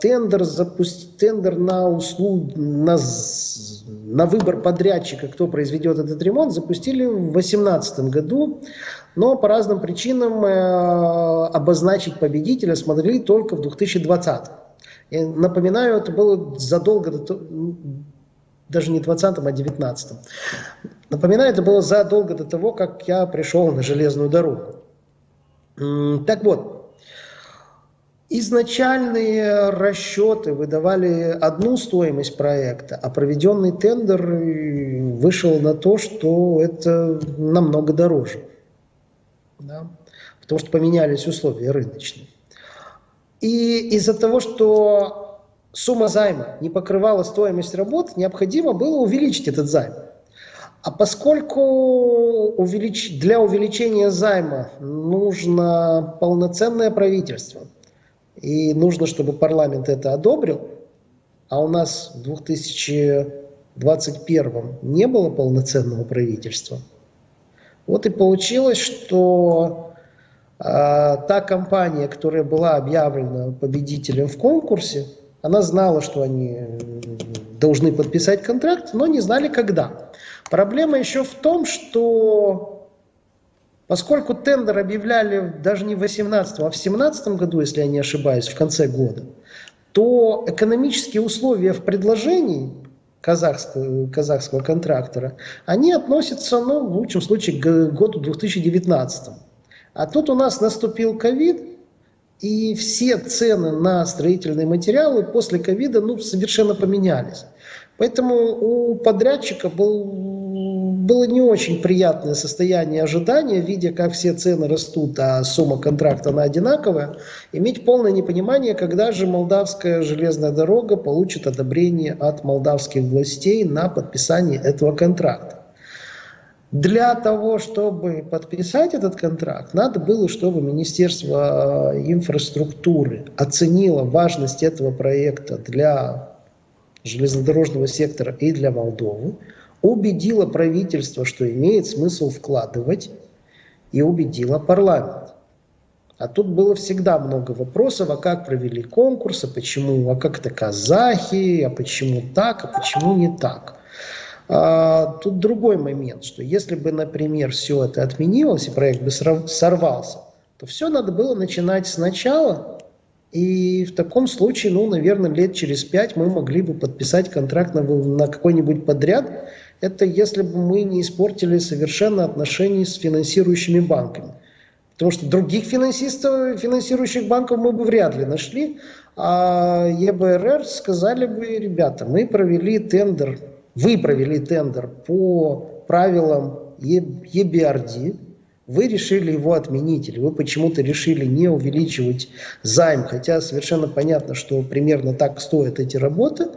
Тендер на услуги, на выбор подрядчика, кто произведет этот ремонт, запустили в 2018 году, но по разным причинам обозначить победителя смогли только в 2020. Я напоминаю, это было задолго до того, даже не 20-м, а 19-м. Напоминаю, это было задолго до того, как я пришел на железную дорогу. Так вот, изначальные расчеты выдавали одну стоимость проекта, а проведенный тендер вышел на то, что это намного дороже. Да? Потому что поменялись условия рыночные. И из-за того, что сумма займа не покрывала стоимость работ, необходимо было увеличить этот займ. А поскольку для увеличения займа нужно полноценное правительство, и нужно, чтобы парламент это одобрил, а у нас в 2021 не было полноценного правительства, вот и получилось, что та компания, которая была объявлена победителем в конкурсе, она знала, что они должны подписать контракт, но не знали, когда. Проблема еще в том, что поскольку тендер объявляли даже не в 2018, а в 2017 году, если я не ошибаюсь, в конце года, то экономические условия в предложении казахского контрактора, они относятся, ну, в лучшем случае, к году 2019. А тут у нас наступил ковид, и все цены на строительные материалы после ковида совершенно поменялись. Поэтому у подрядчика было не очень приятное состояние ожидания, видя, как все цены растут, а сумма контракта она одинаковая, иметь полное непонимание, когда же молдавская железная дорога получит одобрение от молдавских властей на подписание этого контракта. Для того, чтобы подписать этот контракт, надо было, чтобы Министерство инфраструктуры оценило важность этого проекта для железнодорожного сектора и для Молдовы, убедило правительство, что имеет смысл вкладывать, и убедило парламент. А тут было всегда много вопросов, а как провели конкурс, а почему, а как это казахи, а почему так, а почему не так. Тут другой момент, что если бы, например, все это отменилось и проект бы сорвался, то все надо было начинать сначала, и в таком случае, наверное, лет через 5 мы могли бы подписать контракт на какой-нибудь подряд. Это если бы мы не испортили совершенно отношения с финансирующими банками. Потому что других финансирующих банков мы бы вряд ли нашли, а ЕБРР сказали бы: ребята, вы провели тендер по правилам EBRD, вы решили его отменить, или вы почему-то решили не увеличивать займ, хотя совершенно понятно, что примерно так стоят эти работы,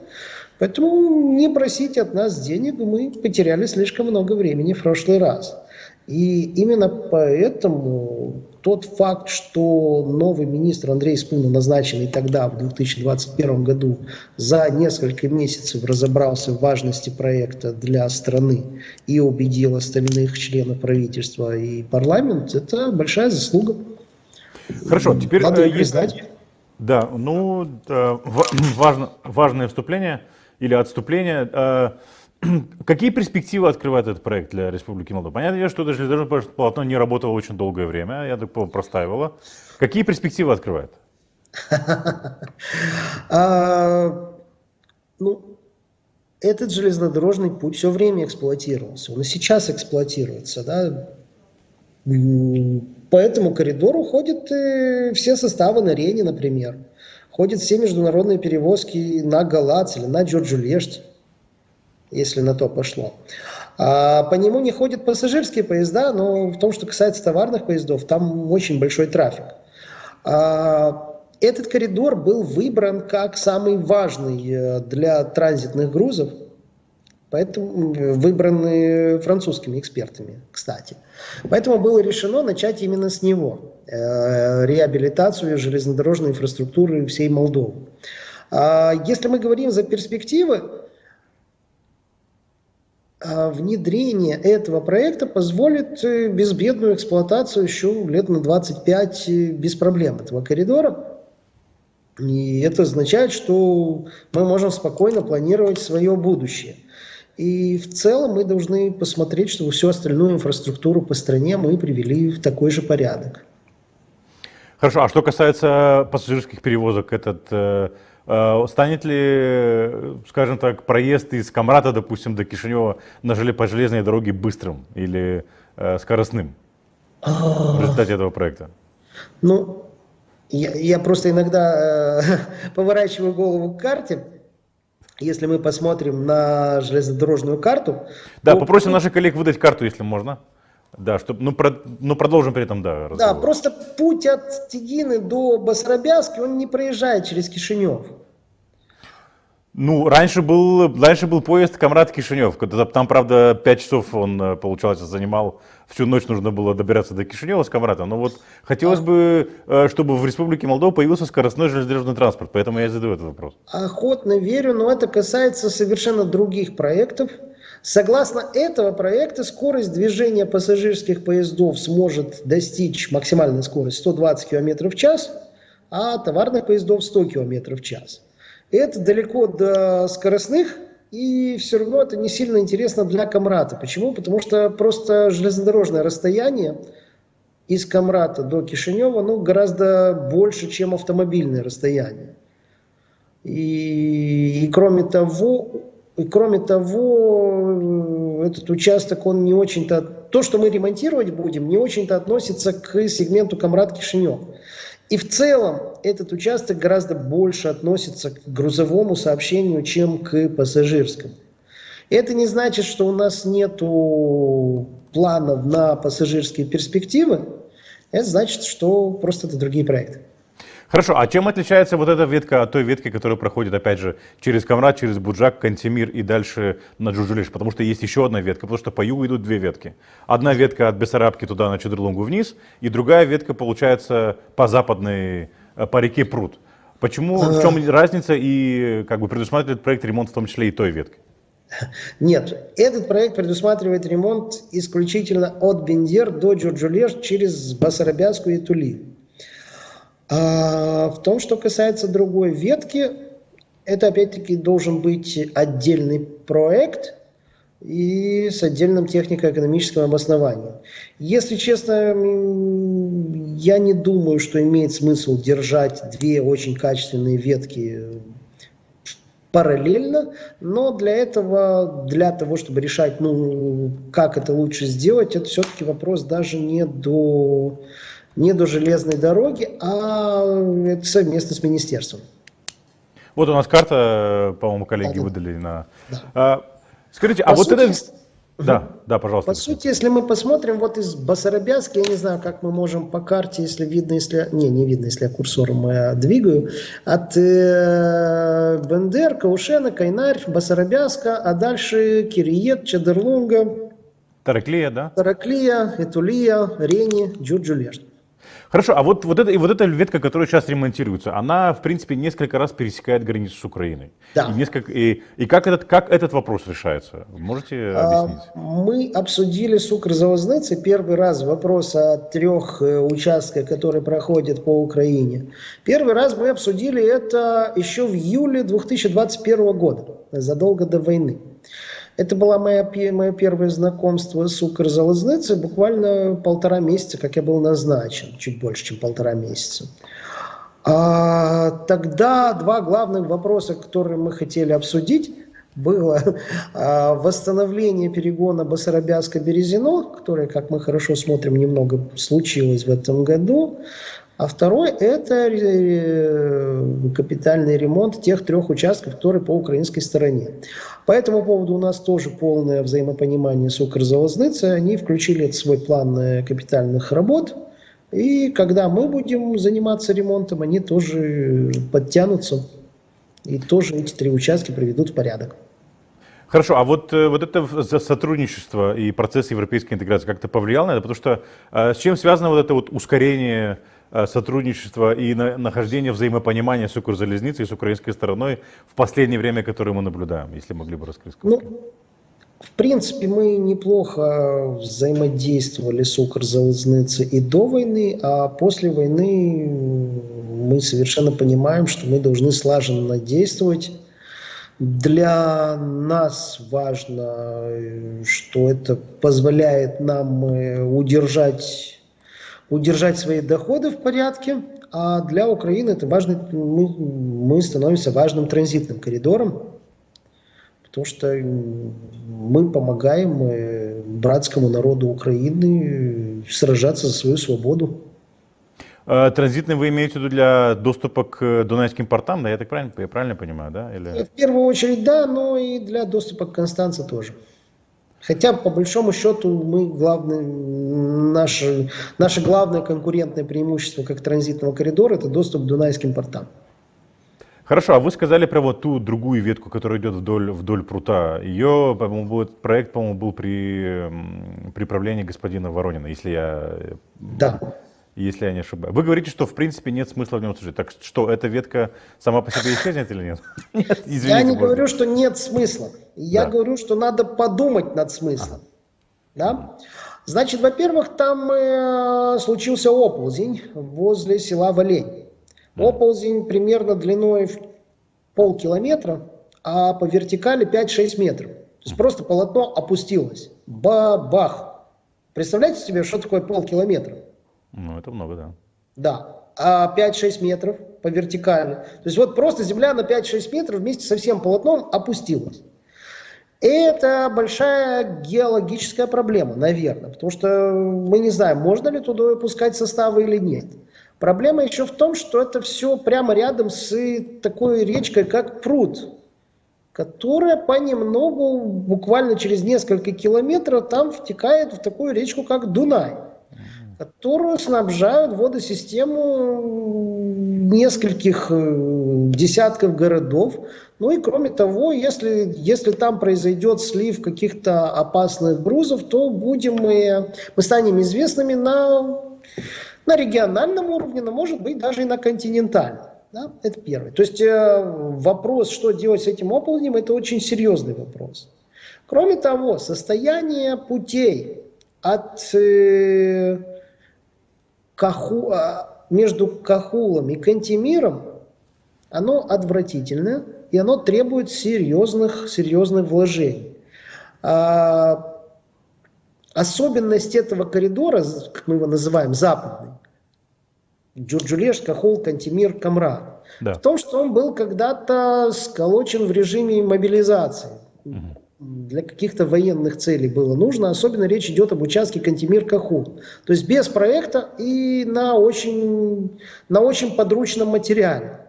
поэтому не просите от нас денег, мы потеряли слишком много времени в прошлый раз. И именно поэтому тот факт, что новый министр Андрей Спуна, назначенный тогда, в 2021 году, за несколько месяцев разобрался в важности проекта для страны и убедил остальных членов правительства и парламента, это большая заслуга. Хорошо, теперь надо есть... признать. Да, важное вступление или отступление. Какие перспективы открывает этот проект для Республики Молдова? Понятно, что это железнодорожное полотно не работало очень долгое время, я так понял, простаивало. Какие перспективы открывает? Этот железнодорожный путь все время эксплуатировался, он и сейчас эксплуатируется. Да? По этому коридору ходят все составы на Рене, например. Ходят все международные перевозки на Галац или на Джорджу-Лешт, если на то пошло. По нему не ходят пассажирские поезда, но в том, что касается товарных поездов, там очень большой трафик. Этот коридор был выбран как самый важный для транзитных грузов, поэтому выбраны французскими экспертами, кстати. Поэтому было решено начать именно с него реабилитацию железнодорожной инфраструктуры всей Молдовы. Если мы говорим за перспективы, внедрение этого проекта позволит безбедную эксплуатацию еще лет на 25 без проблем этого коридора. И это означает, что мы можем спокойно планировать свое будущее. И в целом мы должны посмотреть, чтобы всю остальную инфраструктуру по стране мы привели в такой же порядок. Хорошо, а что касается пассажирских перевозок, станет ли, скажем так, проезд из Камрата, допустим, до Кишинева по железной дороге быстрым или скоростным в результате этого проекта? Ну, я просто иногда поворачиваю голову к карте. Если мы посмотрим на железнодорожную карту... Да, попросим наших коллег выдать карту, если можно. Да, чтобы, продолжим при этом, да, разговор. Да, просто путь от Тегины до Басарабяски, он не проезжает через Кишинев. Ну, раньше был поезд Камрат-Кишинев. Там, правда, 5 часов он, получается, занимал. Всю ночь нужно было добираться до Кишинева с Камрата. Но вот хотелось бы, чтобы в Республике Молдова появился скоростной железнодорожный транспорт. Поэтому я и задаю этот вопрос. Охотно верю, но это касается совершенно других проектов. Согласно этого проекта, скорость движения пассажирских поездов сможет достичь максимальной скорости 120 км в час, а товарных поездов 100 км в час. Это далеко до скоростных, и все равно это не сильно интересно для Камрата. Почему? Потому что просто железнодорожное расстояние из Камрата до Кишинева гораздо больше, чем автомобильное расстояние. И кроме того, этот участок, он не очень-то... То, что мы ремонтировать будем, не очень-то относится к сегменту Камрат-Кишинев. И в целом этот участок гораздо больше относится к грузовому сообщению, чем к пассажирскому. Это не значит, что у нас нет планов на пассажирские перспективы. Это значит, что просто это другие проекты. Хорошо, а чем отличается вот эта ветка от той ветки, которая проходит, опять же, через Камрат, через Буджак, Кантемир и дальше на Джурджулеш? Потому что есть еще одна ветка, потому что по югу идут две ветки. Одна ветка от Бессарабки туда на Чедрлунгу вниз, и другая ветка, получается, по западной, по реке Прут. Почему, в чем разница и предусматривает проект ремонт в том числе и той ветки? Нет, этот проект предусматривает ремонт исключительно от Бендер до Джурджулеш через Басарабяску и Тулию. А в том, что касается другой ветки, это опять-таки должен быть отдельный проект и с отдельным технико-экономическим обоснованием. Если честно, я не думаю, что имеет смысл держать две очень качественные ветки параллельно, но для того, чтобы решать, как это лучше сделать, это все-таки вопрос даже не до железной дороги, а это совместно с министерством. Вот у нас карта, по-моему, коллеги выдали на... Да. Скажите, Да, пожалуйста. По сути, если мы посмотрим вот из Басарабяски, я не знаю, как мы можем по карте, если видно, не видно, если я курсором двигаю, от Бендер, Каушена, Кайнарь, Басарабяска, а дальше Кириет, Чедрлунга, Тараклия, да? Тараклия, Этулия, Рени, Джурджулеш. Хорошо, а вот эта ветка, которая сейчас ремонтируется, она, в принципе, несколько раз пересекает границу с Украиной. Да. И как этот вопрос решается? Можете объяснить? Мы обсудили с Укрзалезницей первый раз вопрос о 3 участках, которые проходят по Украине. Первый раз мы обсудили это еще в июле 2021 года, задолго до войны. Это было мое первое знакомство с Укрзалезницей, буквально 1,5 месяца, как я был назначен, чуть больше, чем 1,5 месяца. Тогда 2 главных вопроса, которые мы хотели обсудить, было восстановление перегона Басарабяска-Березино, которое, как мы хорошо смотрим, немного случилось в этом году. А второй – это капитальный ремонт тех 3 участков, которые по украинской стороне. По этому поводу у нас тоже полное взаимопонимание с Укрзалезницей. Они включили это в свой план капитальных работ. И когда мы будем заниматься ремонтом, они тоже подтянутся и тоже эти 3 участка приведут в порядок. Хорошо, а вот это сотрудничество и процесс европейской интеграции как-то повлиял на это? Потому что с чем связано вот это вот ускорение сотрудничества и нахождение взаимопонимания с Укрзалезницей и с украинской стороной в последнее время, которое мы наблюдаем, если могли бы раскрыть? В принципе, мы неплохо взаимодействовали с Укрзалезницей и до войны, а после войны мы совершенно понимаем, что мы должны слаженно действовать. Для нас важно, что это позволяет нам удержать свои доходы в порядке, а для Украины это важно, мы становимся важным транзитным коридором, потому что мы помогаем братскому народу Украины сражаться за свою свободу. Транзитный вы имеете в виду для доступа к дунайским портам, да? Я правильно понимаю, да? Или... В первую очередь, да, но и для доступа к Констанце тоже. Хотя, по большому счету, наше главное конкурентное преимущество как транзитного коридора – это доступ к дунайским портам. Хорошо, а вы сказали про вот ту другую ветку, которая идет вдоль прута. Ее, по-моему, проект, был при правлении господина Воронина, если я не ошибаюсь. Вы говорите, что в принципе нет смысла в нем служить. Так что, эта ветка сама по себе исчезнет или нет? Извините, я не говорю, что нет смысла. Я говорю, что надо подумать над смыслом. Да? Значит, во-первых, там случился оползень возле села Волень. Оползень примерно длиной в полкилометра, а по вертикали 5-6 метров. То есть просто полотно опустилось. Бабах! Представляете себе, что такое полкилометра? Ну, это много, да. Да, а 5-6 метров по вертикали. То есть вот просто земля на 5-6 метров вместе со всем полотном опустилась. Это большая геологическая проблема, наверное, потому что мы не знаем, можно ли туда выпускать составы или нет. Проблема еще в том, что это все прямо рядом с такой речкой, как Прут, которая понемногу, буквально через несколько километров, там втекает в такую речку, как Дунай, которую снабжают водосистему нескольких десятков городов. Ну и кроме того, если там произойдет слив каких-то опасных грузов, то мы станем известными на региональном уровне, но может быть даже и на континентальном. Да? Это первое. То есть вопрос, что делать с этим оползнем, это очень серьезный вопрос. Кроме того, состояние путей между Кахулом и Кантемиром, оно отвратительное, и оно требует серьезных вложений. Особенность этого коридора, как мы его называем, западный, Джурджулеш, Кахул, Кантемир, Камрад, в том, что он был когда-то сколочен в режиме мобилизации. Для каких-то военных целей было нужно. Особенно речь идет об участке Кантемир-Кахул. То есть без проекта и на очень подручном материале.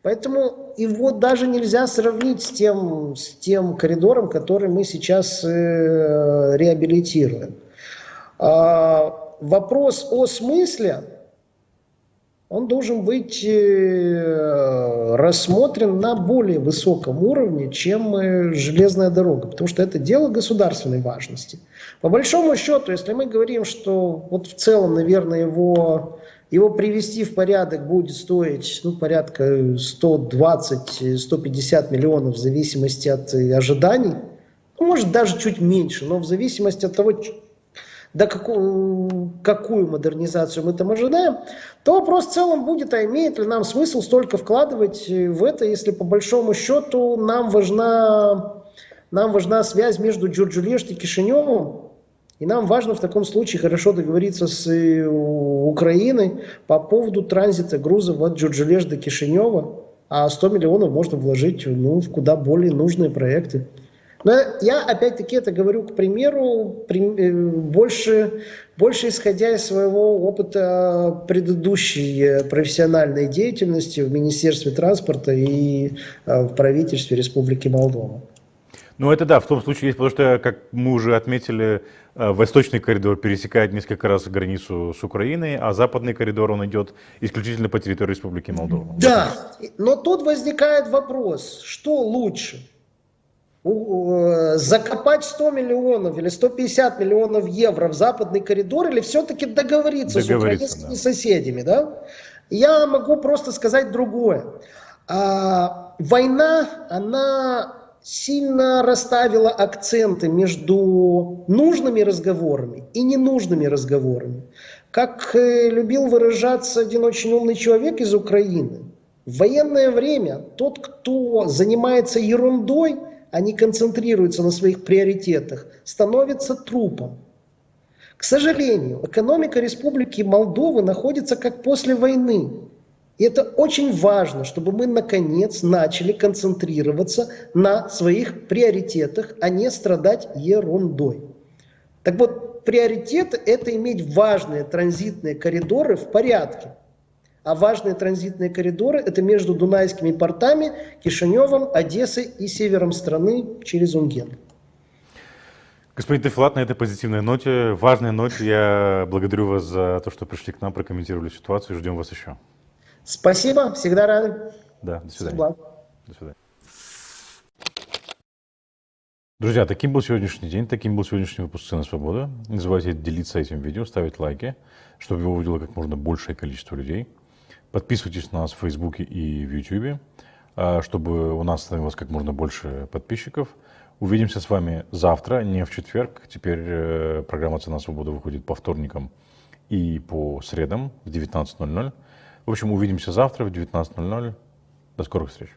Поэтому его даже нельзя сравнить с тем коридором, который мы сейчас реабилитируем. Вопрос о смысле, он должен быть рассмотрен на более высоком уровне, чем железная дорога, потому что это дело государственной важности. По большому счету, если мы говорим, что вот в целом, наверное, его привести в порядок будет стоить порядка 120-150 миллионов в зависимости от ожиданий, может даже чуть меньше, но в зависимости от того, какую модернизацию мы там ожидаем, то вопрос в целом будет, а имеет ли нам смысл столько вкладывать в это, если по большому счету нам важна связь между Джурджулеш и Кишиневым, и нам важно в таком случае хорошо договориться с Украиной по поводу транзита грузов от Джурджулеш до Кишинева, а 100 миллионов можно вложить в куда более нужные проекты. Но я опять-таки это говорю, к примеру, больше исходя из своего опыта предыдущей профессиональной деятельности в Министерстве транспорта и в правительстве Республики Молдова. Ну, это да, в том случае есть, потому что, как мы уже отметили, восточный коридор пересекает несколько раз границу с Украиной, а западный коридор, он идет исключительно по территории Республики Молдова. Да, но тут возникает вопрос, что лучше? Закопать 100 миллионов или 150 миллионов евро в западный коридор или все-таки договориться с украинскими соседями? Да? Я могу просто сказать другое. Война, она сильно расставила акценты между нужными разговорами и ненужными разговорами. Как любил выражаться один очень умный человек из Украины, в военное время тот, кто занимается ерундой, а не концентрируется на своих приоритетах, становится трупом. К сожалению, экономика Республики Молдова находится как после войны. И это очень важно, чтобы мы наконец начали концентрироваться на своих приоритетах, а не страдать ерундой. Так вот, приоритет – это иметь важные транзитные коридоры в порядке. А важные транзитные коридоры – это между Дунайскими портами, Кишиневом, Одессой и севером страны через Унген. Господин Тайфулат, на этой позитивной ноте, важной ноте, я благодарю вас за то, что пришли к нам, прокомментировали ситуацию, ждем вас еще. Спасибо, всегда рады. Да, до свидания. Всего. До свидания. Друзья, таким был сегодняшний день, таким был сегодняшний выпуск «Сцены свободы». Не забывайте делиться этим видео, ставить лайки, чтобы его увидело как можно большее количество людей. Подписывайтесь на нас в Фейсбуке и в Ютубе, чтобы у нас становилось как можно больше подписчиков. Увидимся с вами завтра, не в четверг. Теперь программа «Цена свободы» выходит по вторникам и по средам в 19:00. В общем, увидимся завтра в 19:00. До скорых встреч.